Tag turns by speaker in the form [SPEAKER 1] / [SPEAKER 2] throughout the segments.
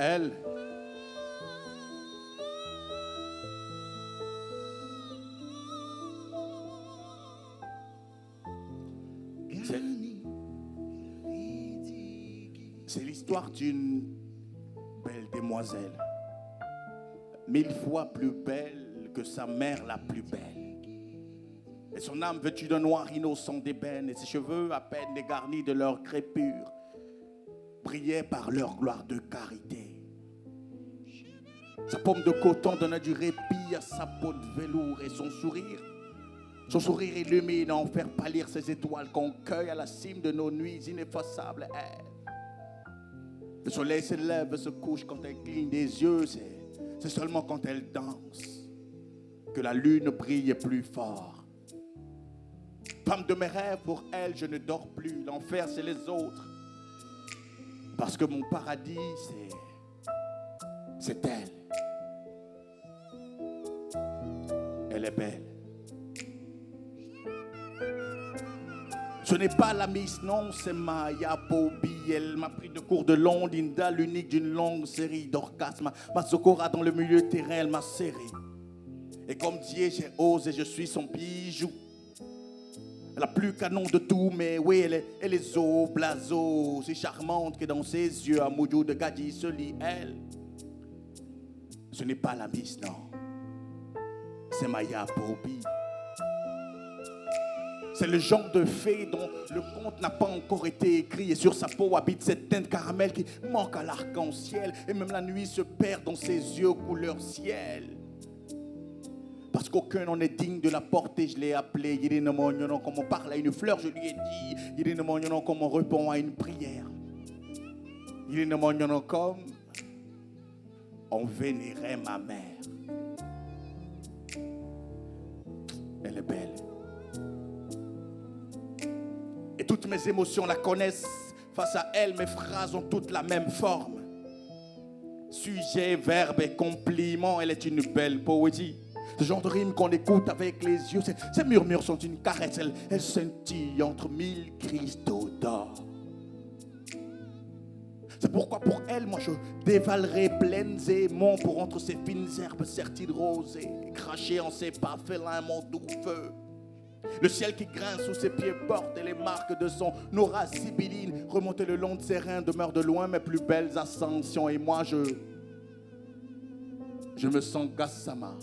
[SPEAKER 1] Elle, c'est l'histoire d'une belle demoiselle, 1000 fois plus belle que sa mère la plus belle. Et son âme vêtue de noir innocent d'ébène, et ses cheveux à peine dégarnis de leur crépure, brillaient par leur gloire de carité. Sa paume de coton donnait du répit à sa peau de velours, et son sourire illumine à en faire pâlir ces étoiles qu'on cueille à la cime de nos nuits ineffaçables. Le soleil s'élève et se couche quand elle cligne des yeux, c'est seulement quand elle danse que la lune brille plus fort. Femme de mes rêves, pour elle, je ne dors plus. L'enfer, c'est les autres. Parce que mon paradis, c'est elle. Elle est belle. Ce n'est pas la Miss, non, c'est Maya Bobby. Elle m'a pris de cours de Londinda, l'unique d'une longue série d'orgasmes. Ma Sokora dans le milieu terrain, elle m'a serré. Et comme Dieu, j'ai osé, je suis son bijou. La plus canon de tout, mais oui, elle est zo, blazo, si charmante que dans ses yeux, à Moudou de Gadi se lit, elle. Ce n'est pas la Miss, non. C'est Maya Bobby. C'est le genre de fée dont le conte n'a pas encore été écrit. Et sur sa peau habite cette teinte caramel qui manque à l'arc-en-ciel. Et même la nuit se perd dans ses yeux couleur ciel. Parce qu'aucun n'en est digne de la porter, je l'ai appelé. Comme on parle à une fleur, je lui ai dit. Comme on répond à une prière. Comme on vénérait ma mère. Elle est belle. Et toutes mes émotions la connaissent. Face à elle, mes phrases ont toutes la même forme. Sujet, verbe et compliment, elle est une belle poésie. Ce genre de rime qu'on écoute avec les yeux, ces murmures sont une caresse, elles scintillent entre 1000 cristaux d'or. C'est pourquoi pour elle, moi je dévalerai plaines et monts pour entre ces fines herbes serties de rosée, cracher en ses pas félins mon doux feu. Le ciel qui grince sous ses pieds porte et les marques de son aura sibylline remonter le long de ses reins demeurent de loin mes plus belles ascensions. Et moi je me sens Gassama.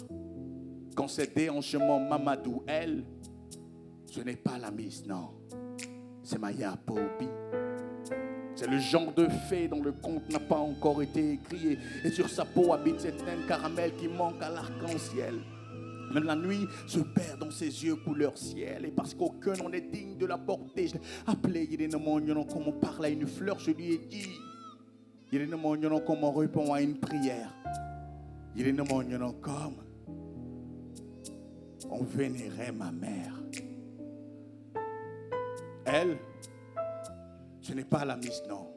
[SPEAKER 1] Quand c'est déhanchement Mamadou, elle, ce n'est pas la Miss, non. C'est Maya Bobby. C'est le genre de fée dont le conte n'a pas encore été écrit. Et sur sa peau habite cette naine caramel qui manque à l'arc-en-ciel. Même la nuit se perd dans ses yeux couleur ciel. Et parce qu'aucun n'en est digne de la porter, je l'ai appelé. Comme on parle à une fleur, je lui ai dit. Comme on répond à une prière. Comme on vénérait ma mère. Elle, ce n'est pas la Miss, non.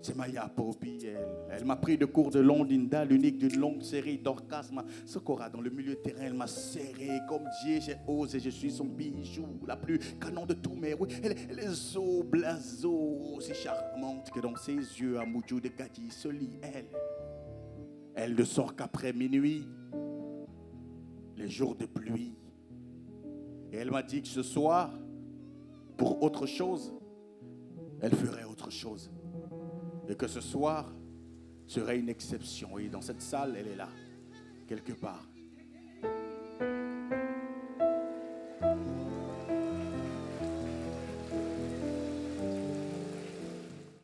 [SPEAKER 1] C'est Maya Bobby. Elle m'a pris de cours de Londinda, l'unique d'une longue série d'orgasmes. Sokora dans le milieu terrain, elle m'a serré. Comme Dieu, j'ai osé, je suis son bijou. La plus canon de tout, mais oui, elle est zo, blazo, si charmante que dans ses yeux, à Moudjou de Gadi se lit, elle. Elle ne sort qu'après minuit. Les jours de pluie. Et elle m'a dit que ce soir, pour autre chose, elle ferait autre chose. Et que ce soir serait une exception. Et dans cette salle, elle est là, quelque part.